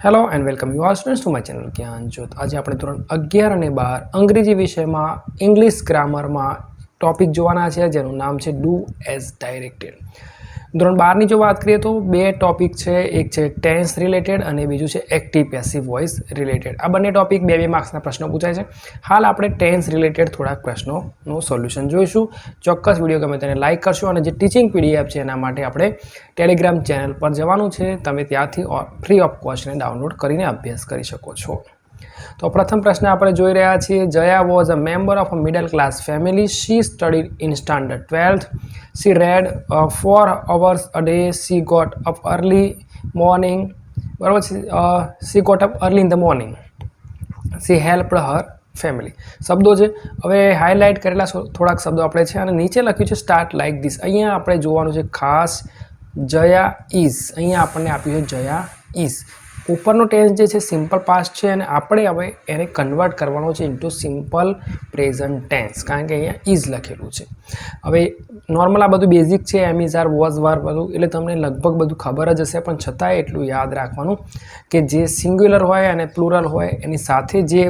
Hello and welcome you are students to my channel જ્ઞાન જ્યોત। આજે આપણે ધોરણ 11 અને 12 અંગ્રેજી વિષયમાં ઇંગ્લિશ ગ્રામરમાં ટોપિક જોવાના છે જેનું નામ છે ડુ એઝ ડાયરેક્ટેડ। ધોરણ 12ની જો વાત કરીએ તો બે ટોપિક છે, એક છે ટેન્સ રિલેટેડ અને બીજું છે એક્ટિવ પેસિવ વોઇસ રિલેટેડ। આ બંને ટોપિક બે માર્ક્સના પ્રશ્નો પૂછાય છે। હાલ આપણે ટેન્સ રિલેટેડ થોડાક પ્રશ્નોનું સોલ્યુશન જોઈશું। ચોક્કસ વિડીયો ગમે તેને લાઇક કરશો અને જે ટીચિંગ પીડીએફ છે એના માટે આપણે ટેલિગ્રામ ચેનલ પર જવાનું છે, તમે ત્યાંથી ફ્રી ઓફ કોસ્ટને ડાઉનલોડ કરીને અભ્યાસ કરી શકો છો। તો પ્રથમ પ્રશ્ન આપણે જોઈ રહ્યા છીએ। Jaya was a member of a middle class family. She studied in standard 12th। She read 4 hours a day। She got up early morning, બરાબર છે। She got up early in the morning. She helped her family. શબ્દો છે, હવે highlight કરેલા થોડાક શબ્દો આપણે છે અને નીચે લખ્યું છે સ્ટાર્ટ લાઇક ધીસ। અહીંયા આપણે જોવાનું છે ખાસ જયા ઇઝ, અહીંયા આપણને આપ્યું છે જયા ઇઝ। ઉપરનો ટેન્સ જે છે સિમ્પલ પાસ્ટ છે અને આપણે હવે એને કન્વર્ટ કરવાનો છે ઇન્ટુ સિમ્પલ પ્રેઝન્ટ ટેન્સ, કારણ કે અહીંયા ઇઝ લખેલું છે। હવે નોર્મલ આ બધું બેઝિક છે, એમ ઇઝ આર વોઝ વાર બધું, એટલે તમને લગભગ બધું ખબર જ હશે, પણ છતાંય એટલું યાદ રાખવાનું કે જે સિંગ્યુલર હોય અને પ્લુરલ હોય એની સાથે જે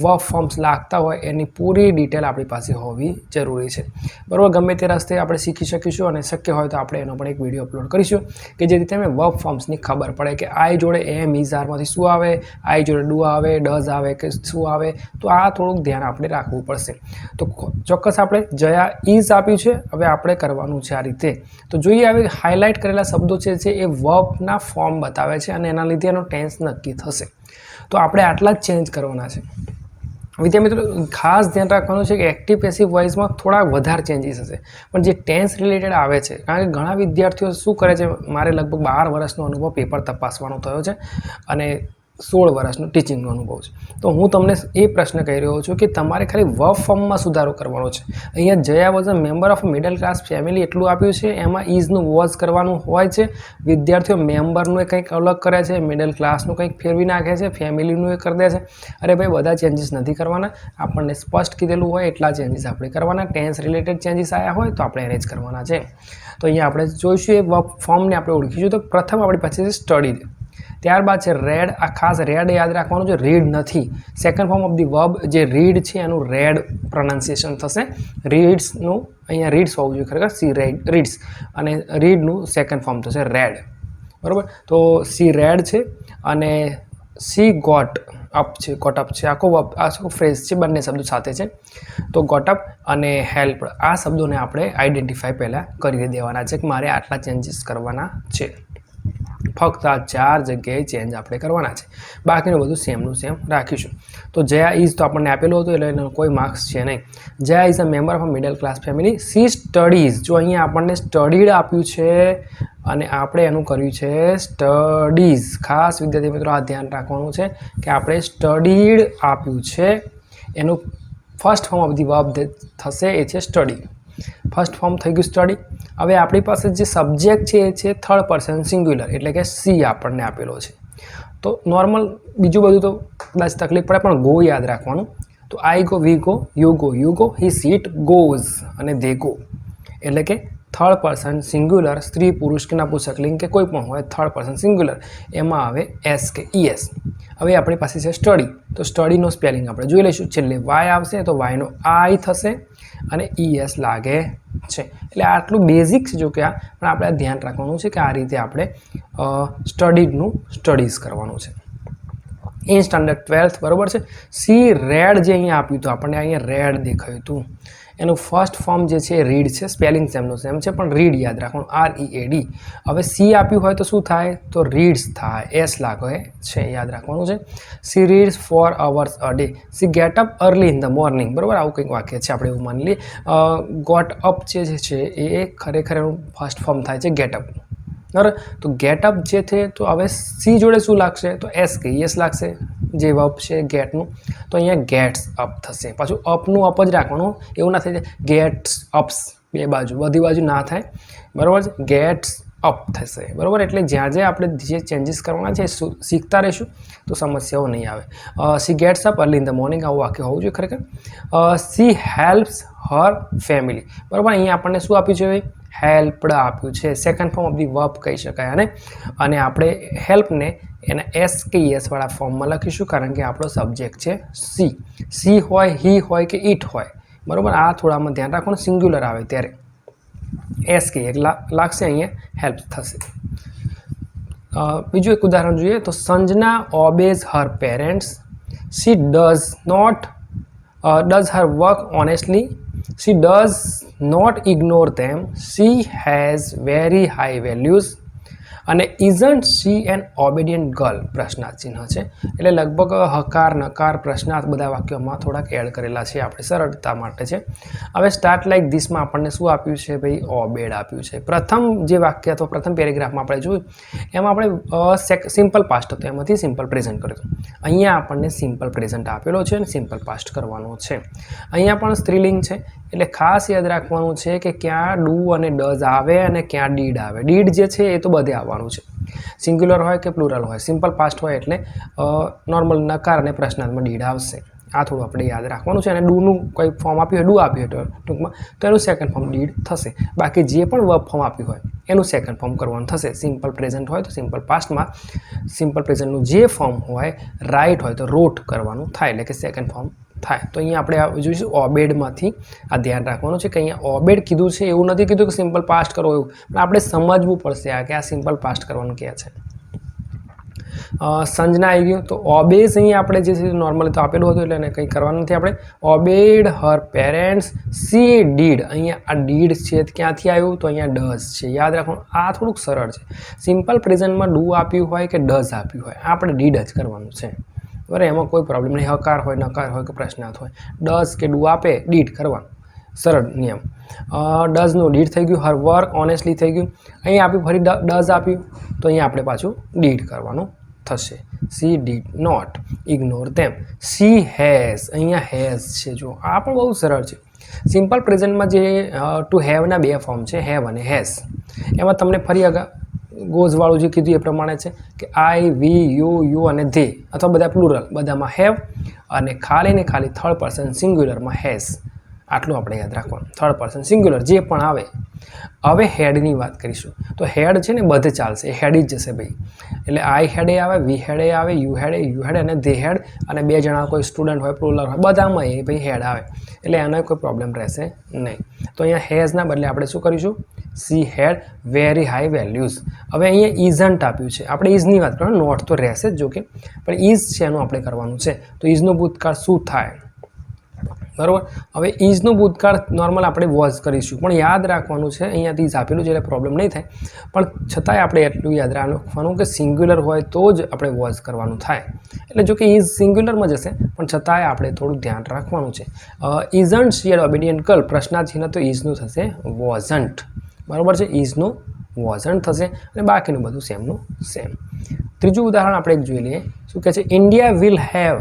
વર્બ ફોર્મ્સ લાગતા હોય એની પૂરી ડિટેલ આપણી પાસે હોવી જરૂરી છે, બરાબર। ગમે તે રસ્તે આપણે શીખી શકીશું અને શક્ય હોય તો આપણે એનો પણ એક વિડીયો અપલોડ કરીશું કે જેથી તમે વર્બ ફોર્મ્સની ખબર પડે કે આઈ જોડે એમ ઇઝ આરમાંથી શું આવે, આઈ જોડે ડુ આવે, ડઝ આવે કે શું આવે। તો આ થોડુંક ધ્યાન આપણે રાખવું પડશે। તો ચોક્કસ આપણે જયા ઇઝ આપ્યું છે, હવે આપણે કરવાનું છે આ રીતે। તો જોઈએ હવે હાઇલાઇટ કરેલા શબ્દો છે એ વર્બના ફોર્મ બતાવે છે અને એના લીધે એનો ટેન્સ નક્કી થશે। તો આપણે આટલા જ ચેન્જ કરવાના છે। વિદ્યાર્થી મિત્રો ખાસ ધ્યાન રાખવાનું છે કે એક્ટિવ પેસિવ વોઇસમાં થોડા વધારે ચેન્જીસ હશે, પણ જે ટેન્સ રિલેટેડ આવે છે, કારણ કે ઘણા વિદ્યાર્થીઓ શું કરે છે, મારે લગભગ 12 વર્ષનો અનુભવ પેપર તપાસવાનો થયો છે અને 16 વર્ષનો ટીચિંગનો અનુભવ છે। તો હું તમને એ પ્રશ્ન કહી રહ્યો છું કે તમારે ખાલી વર્બ ફોર્મમાં સુધારો કરવાનો છે। અહીંયા Jaya was a member of middle class family એટલું આપ્યું છે, એમાં ઇઝનું વોઝ કરવાનું હોય છે। વિદ્યાર્થીઓ મેમ્બરનું એ કંઈક અલગ કરે છે, મિડલ ક્લાસનું કંઈક ફેરવી નાખે છે, ફેમિલીનું એ કરી દે છે। અરે ભાઈ બધા ચેન્જીસ નથી કરવાના, આપણને સ્પષ્ટ કીધેલું હોય એટલા ચેન્જીસ આપણે કરવાના। ટેન્સ રિલેટેડ ચેન્જીસ આવ્યા હોય તો આપણે એને જ કરવાના છે। તો અહીંયા આપણે જોઈશું એ વર્બ ફોર્મને આપણે ઓળખીશું। તો પ્રથમ આપણી પાસે છે સ્ટડીડ, ત્યારબાદ છે રેડ। આ ખાસ રેડ યાદ રાખવાનું છે, રીડ નથી। Second form of the verb જે રીડ છે એનું રેડ પ્રોનાઉન્સિએશન થશે। રીડ્સનું અહીંયા રીડ્સ હોવું જોઈએ ખરેખર, સી રીડ્સ, અને રીડનું સેકન્ડ ફોર્મ થશે રેડ, બરાબર। તો સી રેડ છે અને સી ગોટ અપ છે, ગોટ અપ છે, આખો ફ્રેઝ છે, બંને શબ્દો સાથે છે। તો ગોટ અપ અને હેલ્પ, આ શબ્દોને આપણે આઈડેન્ટિફાઈ પહેલાં કરી દેવાના છે કે મારે આટલા ચેન્જીસ કરવાના છે। ફક્ત આ 4 જગ્યાએ ચેન્જ આપણે કરવાના છે, બાકીનું બધું સેમનું સેમ રાખીશું। તો જયા ઇઝ તો આપણને આપેલું હતું એટલે એનો કોઈ માર્ક્સ છે નહીં। Jaya is a member of a middle class family. She studies, જો અહીંયા આપણને સ્ટડીડ આપ્યું છે અને આપણે એનું કર્યું છે સ્ટડીઝ। ખાસ વિદ્યાર્થી મિત્રો આ ધ્યાન રાખવાનું છે કે આપણે સ્ટડીડ આપ્યું છે, એનું first form of the verb થશે એ છે સ્ટડી। ફર્સ્ટ ફોર્મ થઈ ગયું સ્ટડી। હવે આપણી પાસે જે સબ્જેક્ટ છે એ છે થર્ડ પર્સન સિંગ્યુલર, એટલે કે સી આપણને આપેલો છે। તો નોર્મલ બીજું બધું તો કદાચ તકલીફ પડે, પણ ગો યાદ રાખવાનું। તો I go, we go, you go, he seat goes અને દે ગો, એટલે કે થર્ડ પર્સન સિંગ્યુલર, સ્ત્રી પુરુષ કે નપુંસક લિંગ કે કોઈ પણ હોય, થર્ડ પર્સન સિંગ્યુલર એમાં આવે એસ કે ઈએસ। હવે આપણી પાસે છે સ્ટડી, તો સ્ટડીનો સ્પેલિંગ આપણે જોઈ લઈશું। છેલ્લે વાય આવશે તો વાયનો આઈ થશે અને ઈએસ લાગે છે, એટલે આટલું બેઝિક છે જો કે આ, પણ આપણે ધ્યાન રાખવાનું છે કે આ રીતે આપણે સ્ટડીનું સ્ટડીઝ કરવાનું છે। ઇન સ્ટાન્ડર્ડ 12th, બરાબર છે। સી રેડ જે અહીંયા આપ્યું હતું આપણને, અહીંયા રેડ દેખાયું હતું, એનું ફર્સ્ટ ફોર્મ જે છે રીડ છે, સ્પેલિંગ સેમનું સેમ છે પણ રીડ યાદ રાખવાનું, READ। હવે સી આપ્યું હોય તો શું થાય, તો રીડ્સ થાય, એસ લાગે છે, યાદ રાખવાનું છે। C reads 4 hours a day। C get up early in the morning, બરાબર, આવું કંઈક વાક્ય છે, આપણે એવું માની લઈએ। ગોટ અપ જે છે એ ખરેખર એનું ફર્સ્ટ ફોર્મ થાય છે ગેટ અપ, બરાબર। તો ગેટ અપ જે છે તો હવે સી જોડે શું લાગશે, તો એસ કે યસ લાગશે, જે વર્બ છે ગેટનું, તો અહીંયા ગેટ્સ અપ થશે। પાછું અપનું અપ જ રાખવાનું, એવું ના થાય ગેટ્સ અપ્સ બે બાજુ, બધી બાજુ ના થાય, બરાબર છે, ગેટ્સ અપ થશે, બરાબર। એટલે જ્યાં જ્યાં આપણે જે ચેન્જીસ કરવાના છે શીખતા રહીશું તો સમસ્યાઓ નહીં આવે। C gets up early in the morning, આવું વાક્ય હોવું જોઈએ ખરેખર। સી હેલ્પ્સ હર ફેમિલી, બરાબર, અહીંયા આપણને શું આપ્યું છે, હેલ્પડ આપ્યું છે, second form of the verb કહી શકાય અને આપણે હેલ્પને એને એસ કે યસવાળા ફોર્મમાં લખીશું, કારણ કે આપણો સબ્જેક્ટ છે સી હોય, હી હોય કે ઇટ હોય, બરાબર. આ થોડામાં ધ્યાન રાખવાનું, સિંગ્યુલર આવે ત્યારે એસ કે લાગશે, અહીંયા હેલ્પ થશે. બીજું એક ઉદાહરણ જોઈએ તો Sanjana obeys her parents, she does her work honestly, she does not ignore them, she has very high values, અને isn't she an obedient girl? પ્રશ્નાર્થ ચિહ્ન છે, એટલે લગભગ હકાર નકાર પ્રશ્નાર્થ બધા વાક્યોમાં થોડાક એડ કરેલા છે, આપણે સરળતા માટે છે. હવે સ્ટાર્ટ લાઈક ધીસમાં આપણને શું આપ્યું છે ભાઈ? ઓબેડ આપ્યું છે. પ્રથમ જે વાક્ય અથવા પ્રથમ પેરેગ્રાફમાં આપણે જોયું એમાં આપણે સિમ્પલ પાસ્ટ હતો, એમાંથી સિમ્પલ પ્રેઝન્ટ કર્યું હતું. અહીંયા આપણને સિમ્પલ પ્રેઝન્ટ આપેલો છે અને સિમ્પલ પાસ્ટ કરવાનો છે. અહીંયા પણ સ્ત્રીલિંગ છે, એટલે ખાસ યાદ રાખવાનું છે કે ક્યાં ડુ અને ડઝ આવે અને ક્યાં ડીડ આવે. ડીડ જે છે એ તો બધે આવવાનું છે, સિંગ્યુલર હોય કે પ્લુરલ હોય. સિમ્પલ પાસ્ટ હોય એટલે નોર્મલ નકાર અને પ્રશ્નાર્થમાં ડીડ આવશે. આ થોડું આપણે યાદ રાખવાનું છે. અને ડુનું કોઈ ફોર્મ આપ્યું હોય, ડુ આપ્યું હોય ટૂંકમાં, તો એનું સેકન્ડ ફોર્મ ડીડ થશે. બાકી જે પણ વર્બ ફોર્મ આપ્યું હોય એનું સેકન્ડ ફોર્મ કરવાનું થશે. સિમ્પલ પ્રેઝન્ટ હોય તો સિમ્પલ પાસ્ટમાં સિમ્પલ પ્રેઝન્ટનું જે ફોર્મ હોય રાઇટ હોય તો રોટ કરવાનું થાય, એટલે કે સેકન્ડ ફોર્મ થાય. તો અહીંયા આપણે જોઈશું ઓબેડમાંથી આ ધ્યાન રાખવાનું છે કે અહીંયા ઓબેડ કીધું છે, એવું નથી કીધું કે સિમ્પલ પાસ્ટ કરો એવું, પણ આપણે સમજવું પડશે આ કે આ સિમ્પલ પાસ્ટ કરવાનું કહે છે. સંજના આવી ગયું, તો ઓબેઝ અહીંયા આપણે જે છે નોર્મલી તો આપેલું હતું એટલે એને કંઈ કરવાનું નથી આપણે. ઓબેડ હર પેરેન્ટ્સ, સી ડીડ, અહીંયા આ ડીડ છે ક્યાંથી આવ્યું? તો અહીંયા ડઝ છે, યાદ રાખવાનું. આ થોડુંક સરળ છે. સિમ્પલ પ્રેઝન્ટમાં ડુ આપ્યું હોય કે ડઝ આપ્યું હોય, આપણે ડીડ જ કરવાનું છે, બરાબર. એમાં કોઈ પ્રોબ્લેમ નહીં. હકાર હોય, નકાર હોય કે પ્રશ્નાર્થ હોય, ડઝ કે ડુ આપે ડીડ કરવાનું, સરળ નિયમ. ડઝનું ડીડ થઈ ગયું. હર વર્ક ઓનેસ્ટલી થઈ ગયું. અહીંયા આપ્યું ફરી ડઝ આપ્યું, તો અહીંયા આપણે પાછું ડીડ કરવાનું થશે. She did not ignore them. She has, અહીંયા હેઝ છે, જો આ પણ બહુ સરળ છે. સિમ્પલ પ્રેઝન્ટમાં જે ટુ હેવના બે ફોર્મ છે, હેવ અને હેઝ. એમાં તમને ફરી ગોઝવાળું જે કીધું એ પ્રમાણે છે કે આઈ, વી, યુ અને ધે, અથવા બધા પ્લુરલ, બધામાં હેવ, અને ખાલી ને ખાલી થર્ડ પર્સન સિંગ્યુલરમાં હેઝ. આટલું આપણે યાદ રાખવાનું. થર્ડ પર્સન સિંગ્યુલર જે પણ આવે. હવે હેડની વાત કરીશું, તો હેડ છે ને બધે ચાલશે, એ હેડ જ જશે ભાઈ. એટલે આઈ હેડે આવે, વી હેડે આવે, યુ હેડ અને ધે હેડ, અને બે જણા કોઈ સ્ટુડન્ટ હોય, પ્લુરલ હોય, બધામાં એ ભાઈ હેડ આવે, એટલે એનો કોઈ પ્રોબ્લેમ રહેશે નહીં. તો અહીંયા હેઝના બદલે આપણે શું કરીશું? She had very high values. હવે અહીંયા ઇઝન્ટ આપ્યું છે, આપણે ઇઝની વાત કરવાનું, નોટ તો રહેશે જ જોકે, પણ ઇઝ છે એનું આપણે કરવાનું છે. તો ઇઝનું ભૂતકાળ શું થાય? બરાબર. હવે ઇઝનું ભૂતકાળ નોર્મલ આપણે વોઝ કરીશું, પણ યાદ રાખવાનું છે અહીંયાથી ઇઝ આપેલું છે એટલે પ્રોબ્લેમ નહીં થાય, પણ છતાંય આપણે એટલું યાદ રાખવાનું કે સિંગ્યુલર હોય તો જ આપણે વોઝ કરવાનું થાય. એટલે જો કે ઇઝ સિંગ્યુલરમાં જશે, પણ છતાંય આપણે થોડું ધ્યાન રાખવાનું છે. ઇઝન્ટ શી એન ઓબેડિયન્ટ ગર્લ, પ્રશ્નાર્થ છે ને, તો ઇઝનું થશે વોઝન્ટ, બરાબર છે. ઇઝનું વોઝન્ટ થશે, અને બાકીનું બધું સેમનું સેમ. ત્રીજું ઉદાહરણ આપણે એક જોઈ લઈએ. શું કહે છે? India will have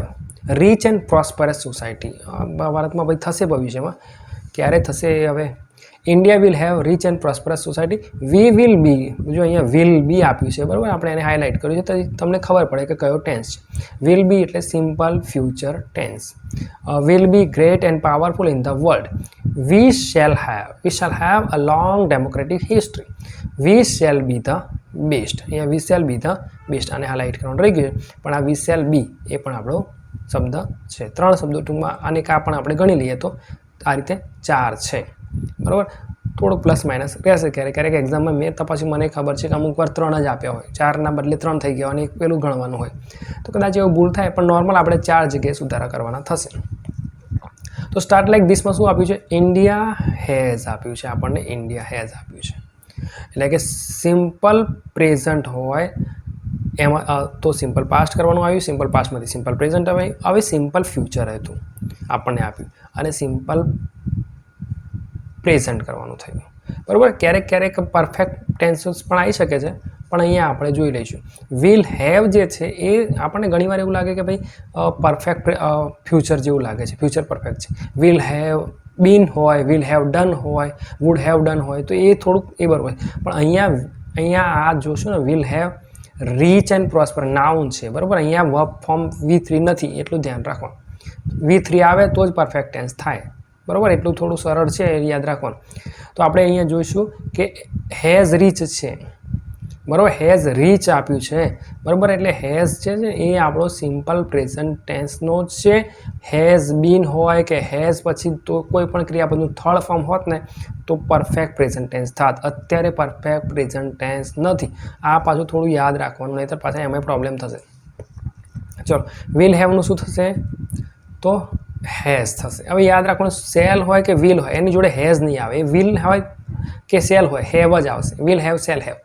rich and prosperous society. ભારતમાં ભાઈ થશે ભવિષ્યમાં, ક્યારે થશે? હવે India will have rich and prosperous society. We will be, જો અહીંયા વિલ બી આપ્યું છે, બરાબર, આપણે એને હાઇલાઇટ કર્યું છે તો તમને ખબર પડે કે કયો ટેન્સ છે. વિલ બી એટલે simple future tense. Will be great and powerful in the world. We shall have a long democratic history. We shall be the best. અહીંયા we shall be the best, આને highlight કરવાનું રહી ગયું, પણ આ વી shall બી એ પણ આપણો શબ્દ છે. 3 શબ્દો ટૂંકમાં, અને કા પણ આપણે ગણી લઈએ તો આ રીતે 4 છે, બરાબર. થોડુંક પ્લસ માઇનસ રહેશે ક્યારેક એક્ઝામમાં. મેં તપાસી, મને ખબર છે કે અમુક વાર 3 જ આપ્યા હોય, 4ના બદલે 3 થઈ ગયા અને એક પેલું ગણવાનું હોય, તો કદાચ એવું ભૂલ થાય, પણ નોર્મલ આપણે 4 જગ્યાએ સુધારા કરવાના થશે. તો સ્ટાર્ટ લાઈક ધીસમાં શું આપ્યું છે? ઇન્ડિયા હેઝ આપ્યું છે આપણને, ઇન્ડિયા હેઝ આપ્યું છે. એટલે કે સિમ્પલ પ્રેઝન્ટ હોય એમાં તો સિમ્પલ પાસ્ટ કરવાનું આવ્યું, સિમ્પલ પાસ્ટમાંથી સિમ્પલ પ્રેઝન્ટ આવ્યું. હવે સિમ્પલ ફ્યુચર હતું આપણને આપ્યું, અને સિમ્પલ પ્રેઝન્ટ કરવાનું થયું, બરાબર. ક્યારેક પરફેક્ટ ટેન્સીસ પણ આવી શકે છે, પણ અહીંયા આપણે જોઈ લઈશું. વિલ હેવ જે છે એ આપણને ઘણીવાર એવું લાગે કે ભાઈ પરફેક્ટ ફ્યુચર જેવું લાગે છે, ફ્યુચર પરફેક્ટ છે. વિલ હેવ બીન હોય, વિલ હેવ ડન હોય, વુડ હેવ ડન હોય, તો એ થોડુંક એ બરાબર હોય. પણ અહીંયા આ જોશું ને, will have rich and prosper noun છે, બરાબર. અહીંયા વર્બ ફોર્મ V3 નથી, એટલું ધ્યાન રાખવાનું. V3 આવે તો જ પરફેક્ટ ટેન્સ થાય, બરાબર. એટલું થોડું સરળ છે, યાદ રાખવાનું. તો આપણે અહીંયા જોઈશું કે હેઝ રીચ છે, બરાબર, હેઝ રીચ આપ્યું છે, બરાબર. એટલે હેઝ છે એ આપણો સિમ્પલ પ્રેઝન્ટ ટેન્સનો જ છે. હેઝ બીન હોય કે હેઝ પછી તો કોઈ પણ ક્રિયાપદનું થર્ડ ફોર્મ હોત ને તો પરફેક્ટ પ્રેઝન્ટ ટેન્સ થાત. અત્યારે પરફેક્ટ પ્રેઝન્ટ ટેન્સ નથી. આ પાછું થોડું યાદ રાખવાનું, નહીં તો પાછા એમાં પ્રોબ્લેમ થશે. ચલો, વિલ હેવનું શું થશે? તો હેઝ થશે. હવે યાદ રાખવાનું, સેલ હોય કે વિલ હોય એની જોડે હેઝ નહીં આવે. એ વિલ હોય કે સેલ હોય હેવ જ આવશે. વિલ હેવ, સેલ હેવ,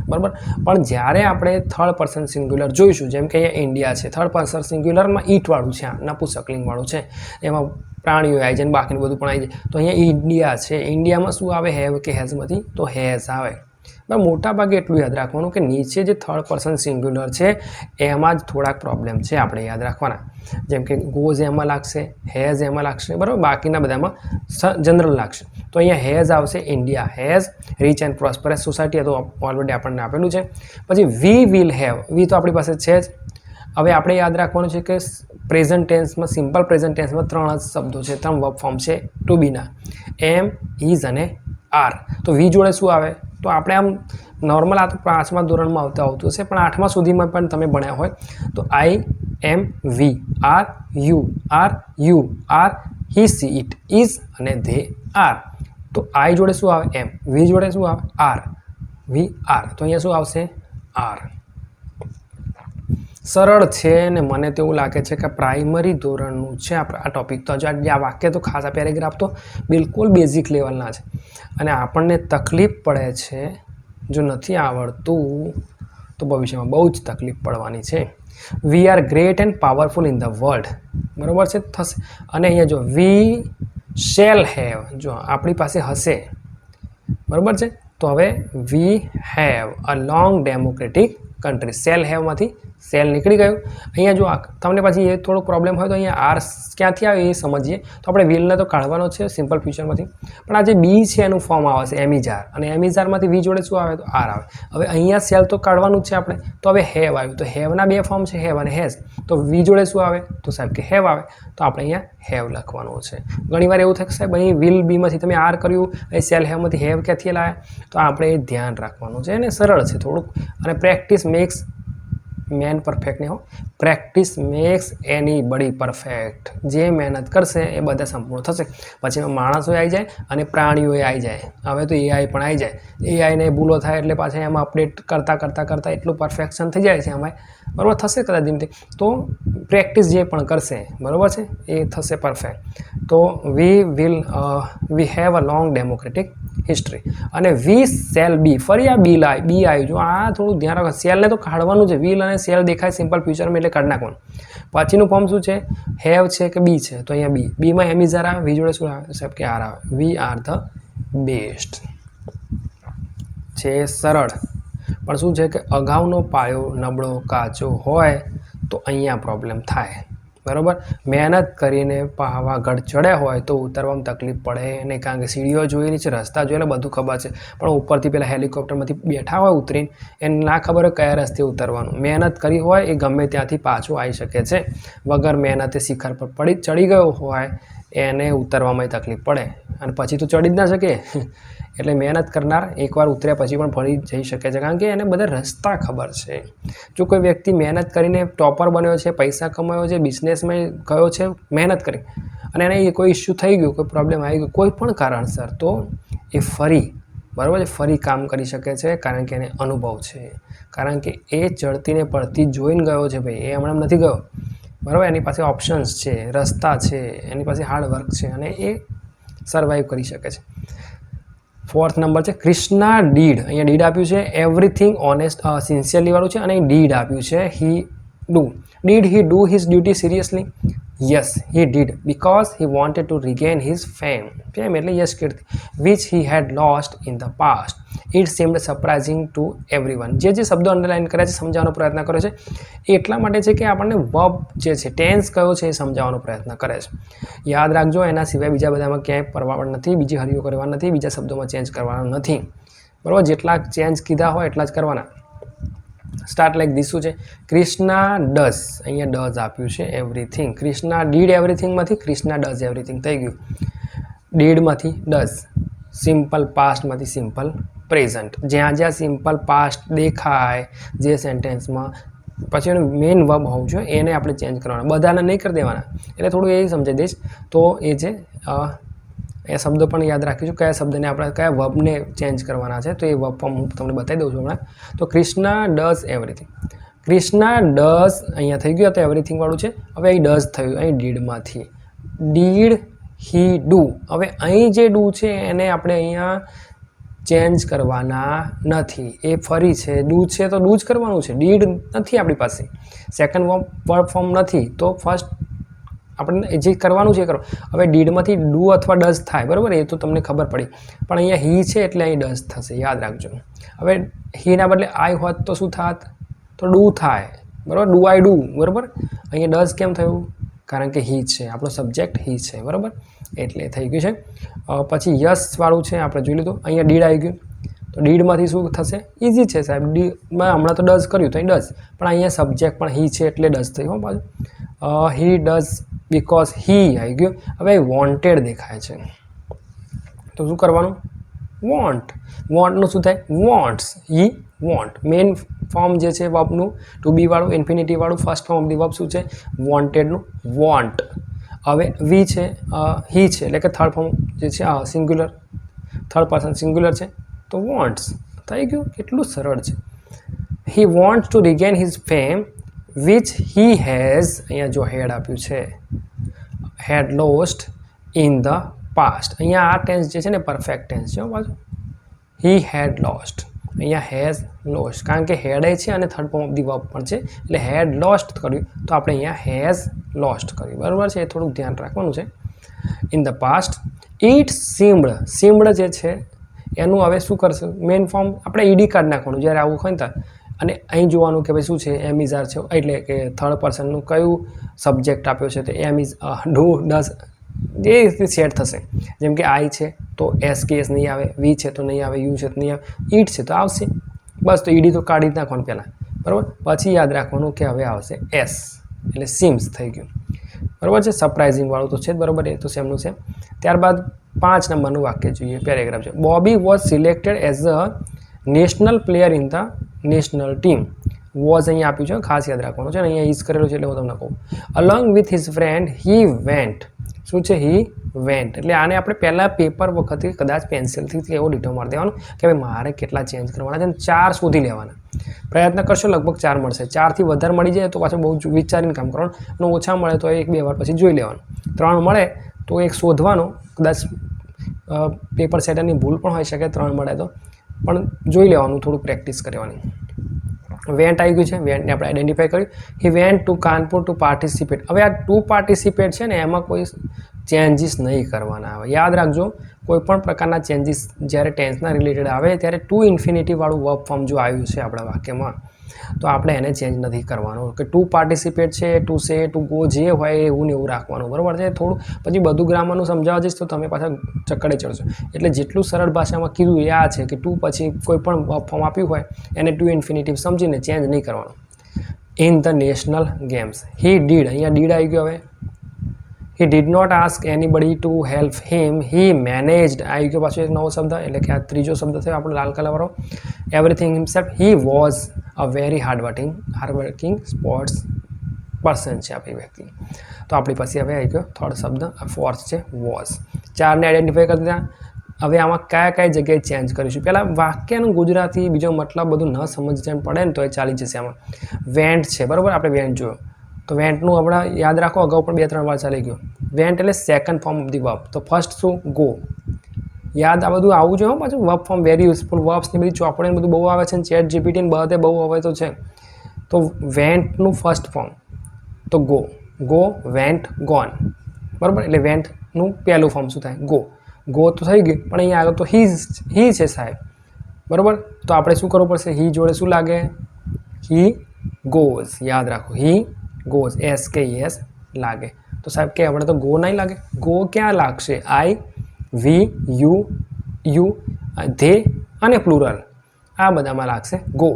બરાબર. પણ જ્યારે આપણે થર્ડ પર્સન સિંગ્યુલર જોઈશું, જેમ કે અહીંયા ઇન્ડિયા છે, થર્ડ પર્સન સિંગ્યુલરમાં ઈટવાળું છે, નપુંસકલિંગવાળું છે, એમાં પ્રાણીઓ આવી જાય ને બાકીનું બધું પણ આવી જાય. તો અહીંયા ઇન્ડિયા છે, ઇન્ડિયામાં શું આવે? હેવ કે હેઝમાંથી? તો હેઝ આવે. બરાબર. મોટાભાગે એટલું યાદ રાખવાનું કે નીચે જે થર્ડ પર્સન સિંગ્યુલર છે એમાં જ થોડાક પ્રોબ્લેમ છે, આપણે યાદ રાખવાના. જેમ કે ગોઝ એમાં લાગશે, હેઝ એમાં લાગશે, બરાબર. બાકીના બધામાં જનરલ લાગશે. તો અહીંયા હેઝ આવશે. India has rich and prosperous society, તો ઓલરેડી આપણને આપેલું છે. પછી વી વિલ હેવ, વી તો આપણી પાસે છે જ. હવે આપણે યાદ રાખવાનું છે કે પ્રેઝન્ટ ટેન્સમાં, સિમ્પલ પ્રેઝન્ટ ટેન્સમાં 3 જ શબ્દો છે, 3 વર્બ ફોર્મ છે ટુ બીના, એમ, ઇઝ અને આર. તો વી જોડે શું આવે? તો આપણે આમ નોર્મલ આ તો 5મા ધોરણમાં આવતું હશે, પણ 8મા સુધીમાં પણ તમે ભણ્યા હોય તો I, am, we, are, you, are, he, she, it, is અને ધે, આર. તો આઈ જોડે શું આવે? એમ. વી જોડે શું આવે? આર. વી, આર. તો અહીંયા શું આવશે? આર. સરળ છે ને મને તો એવું લાગે છે કે પ્રાઇમરી ધોરણનું છે આ ટોપિક. તો હજુ આ વાક્ય તો ખાસ, આ પેરેગ્રાફ તો બિલકુલ બેઝિક લેવલના છે અને આપણને તકલીફ પડે છે. જો નથી આવડતું તો ભવિષ્યમાં બહુ જ તકલીફ પડવાની છે. We are great and powerful in the world, બરાબર છે, થશે. અને અહીંયા જો વી શેલ હેવ, જો આપણી પાસે હશે, બરાબર છે. તો હવે we have a long democratic country. Shall હેવમાંથી સેલ નીકળી ગયું. અહીંયા જો તમને પછી એ થોડો પ્રોબ્લેમ હોય તો અહીંયા આર ક્યાંથી આવે એ સમજીએ. તો આપણે વિલને તો કાઢવાનો છે સિમ્પલ ફ્યુચરમાંથી, પણ આ જે બી છે એનું ફોર્મ આવશે એમિઝાર, અને એમિઝારમાંથી વી જોડે શું આવે? તો આર આવે. હવે અહીંયા સેલ તો કાઢવાનું જ છે આપણે. તો હવે હેવ આવ્યું, તો હેવના 2 ફોર્મ છે, હેવ અને હેઝ. તો વી જોડે શું આવે? તો સાહેબ કે હેવ આવે. તો આપણે અહીંયા હેવ લખવાનું છે. ઘણીવાર એવું થાય સાહેબ અહીં વિલ બીમાંથી તમે આર કર્યું, અહીં સેલ હેવમાંથી હેવ ક્યાંથી લાવ્યા? તો આપણે એ ધ્યાન રાખવાનું છે અને સરળ છે થોડુંક. અને પ્રેક્ટિસ મેક્સ મેન પરફેક્ટ નહીં હો, પ્રેક્ટિસ મેક્સ એની બડી પરફેક્ટ. જે મહેનત કરશે એ બધા સંપૂર્ણ થશે. પછી માણસો આવી જાય અને પ્રાણીઓ આવી જાય. હવે તો એઆઈ પણ આવી જાય. એઆઈને ભૂલો થાય એટલે પાછા એમાં અપડેટ કરતાં એટલું પરફેક્શન થઈ જાય છે એમાં, બરાબર. થશે કદાચ ધીમથી. તો પ્રેક્ટિસ જે પણ કરશે, બરાબર છે, એ થશે પરફેક્ટ. તો વી have a long democratic history. અને વી સેલ બી, ફરી આ બી આવ્યું. જો આ થોડું ધ્યાન રાખો, સેલને તો કાઢવાનું છે. વિલ અને સેલ દેખાય સિમ્પલ ફ્યુચરમાં એટલે કાઢી નાખવાનું. પછીનું ફોર્મ શું છે? હેવ છે કે બી છે? તો અહીંયા બી. બીમાં એમિઝાર આવે, વી જોડે શું આવે? સાહેબ કે આર આવે. We are the best. છે સરળ, પણ શું છે કે અગાઉનો પાયો નબળો કાચો હોય તો અહીંયા પ્રોબ્લેમ થાય, બરાબર. મહેનત કરીને પાવાગઢ ચડ્યા હોય તો ઉતરવામાં તકલીફ પડે નહીં, કારણ કે સીડીઓ જોયેલી છે, રસ્તા જોયેલા, બધું ખબર છે. પણ ઉપરથી પેલા હેલિકોપ્ટરમાંથી બેઠા હોય ઉતરીને, એને ના ખબર હોય કયા રસ્તે ઉતરવાનું. મહેનત કરી હોય એ ગમે ત્યાંથી પાછું આવી શકે છે. વગર મહેનતે શિખર પર ચડી ગયો હોય એને ઉતરવામાં તકલીફ પડે, અને પછી તો ચડી જ ના શકે. એટલે મહેનત કરનાર એકવાર ઉતર્યા પછી પણ ફરી જઈ શકે છે, કારણ કે એને બધા રસ્તા ખબર છે. જો કોઈ વ્યક્તિ મહેનત કરીને ટોપર બન્યો છે, પૈસા કમાયો છે, બિઝનેસમાં ગયો છે મહેનત કરી, અને એને કોઈ ઇસ્યુ થઈ ગયું, કોઈ પ્રોબ્લેમ આવી ગયો કોઈ પણ કારણસર, તો એ ફરી, બરાબર છે, ફરી કામ કરી શકે છે, કારણ કે એને અનુભવ છે. કારણ કે એ ચડતીને પડતી જોઈને ગયો છે ભાઈ, એ હમણાં નથી ગયો, બરાબર. એની પાસે ઓપ્શન્સ છે, રસ્તા છે, એની પાસે હાર્ડવર્ક છે, અને એ સર્વાઈવ કરી શકે છે. 4th નંબર છે ક્રિષ્ના ડીડ. અહીંયા ડીડ આપ્યું છે એવરીથિંગ ઓનેસ્ટ સિન્સિયરલી વાળું છે, અને ડીડ આપ્યું છે he do. Did he do his duty seriously? Yes he did, because he wanted to regain his fame. Fame એટલે યશ કીર્તિ, which he had lost in the past. It seemed surprising to everyone. જે શબ્દો underline કર્યા છે, સમજાવવાનો પ્રયત્ન કરે છે, એટલા માટે છે કે આપણને વર્બ જે છે, ટેન્સ કયો છે એ સમજાવવાનો પ્રયત્ન કરે છે. યાદ રાખજો, એના સિવાય બીજા બધામાં ક્યાંય પરવાડ નથી, બીજી હરીઓ કરવા નથી, બીજા શબ્દોમાં ચેન્જ કરવાનો નથી, બરાબર. જેટલા ચેન્જ કીધા હોય એટલા જ કરવાના. સ્ટાર્ટ લાઈક ધીસ શું છે? ક્રિષ્ના ડઝ. અહીંયા ડઝ આપ્યું છે એવરીથિંગ. ક્રિષ્ના ડીડ એવરીથિંગમાંથી ક્રિષ્ના ડઝ એવરીથિંગ થઈ ગયું. ડીડમાંથી ડઝ, સિમ્પલ પાસ્ટમાંથી સિમ્પલ પ્રેઝન્ટ. જ્યાં જ્યાં સિમ્પલ પાસ્ટ દેખાય જે સેન્ટેન્સમાં, પછી એનું મેઇન વર્બ હોવું જોઈએ, એને આપણે ચેન્જ કરવાના, બધાને નહીં કરી દેવાના. એટલે થોડું એ સમજાવી દઈશ. તો એ છે એ શબ્દ પણ યાદ રાખીશું, કયા શબ્દને આપણે કયા વર્બને ચેન્જ કરવાના છે. તો એ વર્બ ફોર્મ હું તમને બતાવી દઉં છું હમણાં. તો Krishna does everything. Krishna does અહીંયા થઈ ગયું, તો એવરીથિંગવાળું છે. હવે અહીં ડઝ થયું, અહીં ડીડમાંથી ડીડ હી ડુ. હવે અહીં જે ડુ છે એને આપણે અહીંયા ચેન્જ કરવાના નથી. એ ફરી છે, ડુ છે તો ડુ જ કરવાનું છે. ડીડ નથી આપણી પાસે, સેકન્ડ વર્બ ફોર્મ નથી, તો ફર્સ્ટ આપણે જે કરવાનું છે એ કરો. હવે ડીડમાંથી ડુ અથવા ડઝ થાય, બરાબર, એ તો તમને ખબર પડી. પણ અહીંયા હી છે એટલે અહીં ડઝ થશે, યાદ રાખજો. હવે હીના બદલે આઈ હોત તો શું થાત? તો ડુ થાય, બરાબર, ડુ આઈ ડુ, બરાબર. અહીંયા ડઝ કેમ થયું? કારણ કે હી છે, આપણો સબ્જેક્ટ હી છે, બરાબર, એટલે થઈ ગયું છે. પછી યસવાળું છે આપણે જોઈ લીધું. અહીંયા ડીડ આવી ગયું, તો ડીડમાંથી શું થશે? ઇઝી છે સાહેબ, ડીમાં હમણાં તો ડઝ કર્યું તો અહીં ડઝ, પણ અહીંયા સબ્જેક્ટ પણ હી છે એટલે ડઝ થયું. પાછું હી ડઝ બિકોઝ હી આવી ગયું. હવે વોન્ટેડ દેખાય છે તો શું કરવાનું? વોન્ટ. વોન્ટનું શું થાય? વોન્ટ્સ. હી વોન્ટ. મેઇન ફોર્મ જે છે વર્બનું, ટુ બી વાળું, ઇન્ફિનિટી વાળું, first form of the verb શું છે? વોન્ટેડનું વોન્ટ. હવે વી છે, હી છે, એટલે કે થર્ડ ફોર્મ જે છે સિંગ્યુલર, થર્ડ પર્સન સિંગ્યુલર છે, તો વોન્ટ્સ થઈ ગયું. કેટલું સરળ છે. He wants to regain his fame which he has, અહીંયા જો હેડ આપ્યું છે, had lost in the past. અહીંયા આ ટેન્સ જે છે ને પરફેક્ટ ટેન્સ છે પાછું. હી હેડ લોસ્ટ, અહીંયા હેઝ લોસ્ટ, કારણ કે હેડ છે અને third form of the verb પણ છે, એટલે હેડ લોસ્ટ કર્યું તો આપણે અહીંયા હેઝ લોસ્ટ કર્યું, બરાબર છે. એ થોડુંક ધ્યાન રાખવાનું છે. In the past it seemed. Seemed જે છે એનું હવે શું કરશું? મેઇન ફોર્મ આપણે ઈડી કાર્ડ નાખવાનું જ્યારે આવું હોય ને ત્યારે. અને અહીં જોવાનું કે ભાઈ શું છે? એમ ઇઝ આર છે, એટલે કે થર્ડ પર્સનનું કયું સબ્જેક્ટ આપ્યો છે, તો એમ ઇઝ ડુ ડઝ એ રીતે સેટ થશે. જેમ કે આઈ છે તો એસ કે એસ નહીં આવે, વી છે તો નહીં આવે, યુ છે તો નહીં આવે, ઈટ છે તો આવશે. બસ, તો ઈડી તો કાઢી જ નાખવાનું પહેલાં, બરાબર. પછી યાદ રાખવાનું કે હવે આવશે એસ, એટલે સિમ્સ થઈ ગયું, બરાબર છે. સરપ્રાઇઝિંગ વાળું તો છે જ, બરાબર, એ તો સેમનું છે. ત્યારબાદ 5 નંબરનું વાક્ય જોઈએ, પેરેગ્રાફ છે. Bobby was selected as a national player in the national team. Was અહીંયા આપ્યું છે, ખાસ યાદ રાખવાનું છે. અને અહીંયા ઇઝ કરેલું છે એટલે હું તમને કહું. Along with his friend he went. શું છે? He went. એટલે આને આપણે પહેલાં પેપર વખતે કદાચ પેન્સિલથી એવો ડીટો મારી દેવાનો કે ભાઈ મારે કેટલા ચેન્જ કરવાના છે, 4 શોધી લેવાના. પ્રયત્ન કરશો લગભગ 4 મળશે. 4થી વધારે મળી જાય તો પાછું બહુ વિચારીને કામ કરવાનું, અને ઓછા મળે તો 1-2 વાર પછી જોઈ લેવાનું. 3 મળે તો એક શોધવાનો, કદાચ પેપર સેટરની ભૂલ પણ હોઈ શકે, 3 મળે તો પણ જોઈ લેવાનું, થોડું પ્રેક્ટિસ કરવાની. વેન્ટ આવી ગયું છે, વેન્ટને આપણે આઈડેન્ટિફાઈ કર્યું. He went to Kanpur two participate. હવે આ ટુ પાર્ટિસિપેટ છે ને એમાં કોઈ ચેન્જીસ નહીં કરવાના આવે, યાદ રાખજો. કોઈ પણ પ્રકારના ચેન્જીસ જ્યારે ટેન્સના રિલેટેડ આવે ત્યારે ટુ ઇન્ફિનિટીવાળું વર્બ ફોર્મ જો આવ્યું છે આપણા વાક્યમાં તો આપણે એને ચેન્જ નથી કરવાનું. કે ટુ પાર્ટિસિપેટ છે, ટુ સે, ટુ ગો, જે હોય એવું ને એવું રાખવાનું, બરાબર છે. થોડું પછી બધું ગ્રામરનું સમજાવવા જઈશ તો તમે પાછા ચક્કરે ચડશો. એટલે જેટલું સરળ ભાષામાં કીધું એ આ છે કે ટુ પછી કોઈ પણ વર્બ ફોર્મ આપ્યું હોય એને ટુ ઇન્ફિનિટિવ સમજીને ચેન્જ નહીં કરવાનું. In the national games he did. અહીંયા ડીડ આવી ગયો. હવે he did not ask anybody to help him, he managed. આવી ગયો પાછો એક નવો શબ્દ, એટલે કે આ ત્રીજો શબ્દ થયો આપણો લાલ કલરવાળો. everything himself. he was a very hardworking sports person છે આપણી વ્યક્તિ. તો આપણી પાસે હવે આવી ગયો થર્ડ શબ્દ, ફોર્થ છે was. 4ને આઈડેન્ટિફાઈ કરી દીધા. હવે આમાં કઈ જગ્યાએ ચેન્જ કરીશું? પહેલાં વાક્યનું ગુજરાતી બીજો મતલબ બધું ન સમજ જેમ પડે ને તો એ ચાલી જશે. આમાં વેન્ટ છે, બરાબર, આપણે વેન્ટ જોયો તો વેન્ટનું આપણે યાદ રાખો, અગાઉ પણ 2-3 વાર ચાલી ગયું. વેન્ટ એટલે second form of the verb. તો ફર્સ્ટ શું? ગો. યાદ આ બધું આવું જોઈએ પાછું. Verb form very useful. વર્બ્સની બધી ચોપડીને બધું બહુ આવે છે ને ચેટ જીપીટીને બધે બહુ આવે તો છે. તો વેન્ટનું ફર્સ્ટ ફોર્મ તો ગો. ગો, વેન્ટ, ગોન, બરાબર. એટલે વેન્ટનું પહેલું ફોર્મ શું થાય? ગો. ગો તો થઈ ગયું, પણ અહીંયા આગળ તો હી છે સાહેબ, બરાબર. તો આપણે શું કરવું પડશે? હી જોડે શું લાગે? He goes. યાદ રાખો, હી ગોઝ, SKES લાગે. તો સાહેબ કે આપણે તો ગો નહીં લાગે. ગો ક્યાં લાગશે? આઈ, વી, યુ, ધે અને પ્લુરલ આ બધામાં લાગશે ગો.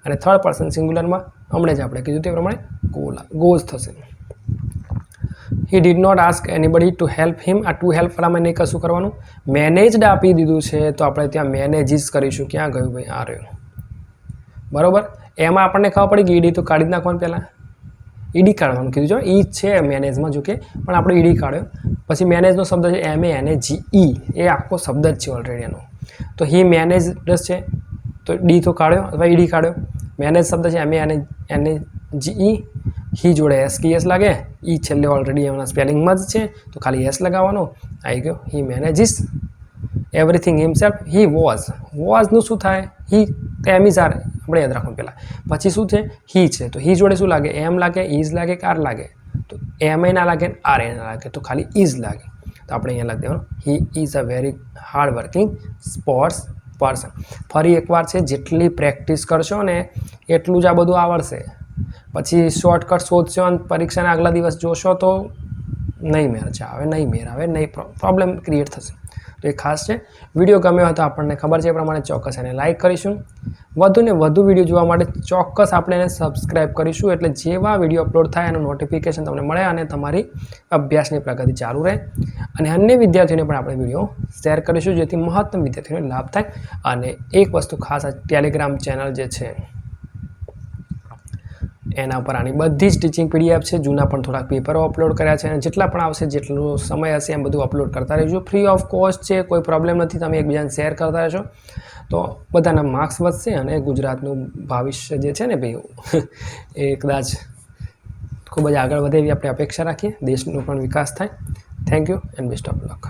અને થર્ડ પર્સન સિંગ્યુલરમાં હમણાં જ આપણે કીધું તે પ્રમાણે ગોઝ થશે. He did not ask anybody to help him. આ ટુ હેલ્પ વાળામાં નહીં કશું કરવાનું. મેનેજડ આપી દીધું છે તો આપણે ત્યાં મેનેજીસ કરીશું. ક્યાં ગયું ભાઈ? આ રહ્યું. બરાબર. એમાં આપણને ખબર પડી કે ઈડી તો કાઢી જ નાખવાનું. પહેલાં ઈડી કાઢવાનું કીધું છે. ઈ છે મેનેજમાં જો કે, પણ આપણે ઈડી કાઢ્યો. પછી મેનેજનો શબ્દ છે MANAGE. એ આખો શબ્દ જ છે ઓલરેડી એનો. તો હી મેનેજડ છે તો ડી તો કાઢ્યો અથવા ઈડી કાઢ્યો. મેનેજ શબ્દ છે MANAGE. હી જોડે SKS લાગે. ઈ છેલ્લે ઓલરેડી એમના સ્પેલિંગમાં જ છે તો ખાલી એસ લગાવવાનો. આવી ગયો. હી મેનેજીસ એવરીથિંગ હિમસેલ્ફ. હી વોઝનું શું થાય? હી એમ ઇઝ આર આપણે યાદ રાખવાનું પહેલાં. પછી શું છે? હી છે તો હી જોડે શું લાગે? એમ લાગે, ઇઝ લાગે કે આર લાગે? તો એમ એ ના લાગે, આર એ ના લાગે, તો ખાલી ઇઝ લાગે. તો આપણે અહીંયા લખી દેવાનું he is a very hard working sports person. ફરી એકવાર છે, જેટલી પ્રેક્ટિસ કરશો ને એટલું જ આ બધું આવડશે. પછી શોર્ટકટ શોધશો અને પરીક્ષાના આગલા દિવસ જોશો તો નહીં મેળ આવે, નહીં પ્રોબ્લેમ ક્રિએટ થશે. તો એ ખાસ છે. વિડીયો ગમ્યો હોય તો આપણને ખબર છે એ પ્રમાણે ચોક્કસ એને લાઇક કરીશું. વધુ ને વધુ વિડીયો જોવા માટે ચોક્કસ આપણે એને સબસ્ક્રાઈબ કરીશું, એટલે જેવા વિડીયો અપલોડ થાય એનું નોટિફિકેશન તમને મળે અને તમારી અભ્યાસની પ્રગતિ ચાલુ રહે. અને અન્ય વિદ્યાર્થીઓને પણ આપણે વિડીયો શેર કરીશું જેથી મહત્તમ વિદ્યાર્થીઓને લાભ થાય. અને એક વસ્તુ ખાસ, આ ટેલિગ્રામ ચેનલ જે છે એના પર આની બધી જ ટીચિંગ PDF છે. જૂના પણ થોડાક પેપરો અપલોડ કર્યા છે અને જેટલા પણ આવશે, જેટલો સમય હશે એમ બધું અપલોડ કરતા રહેજો. ફ્રી ઓફ કોસ્ટ છે, કોઈ પ્રોબ્લેમ નથી. તમે એકબીજાને શેર કરતા રહેશો તો બધાના માર્ક્સ વધશે અને ગુજરાતનું ભવિષ્ય જે છે ને ભાઈ એ કદાચ ખૂબ જ આગળ વધે એવી આપણે અપેક્ષા રાખીએ. દેશનો પણ વિકાસ થાય. Thank you and best of luck.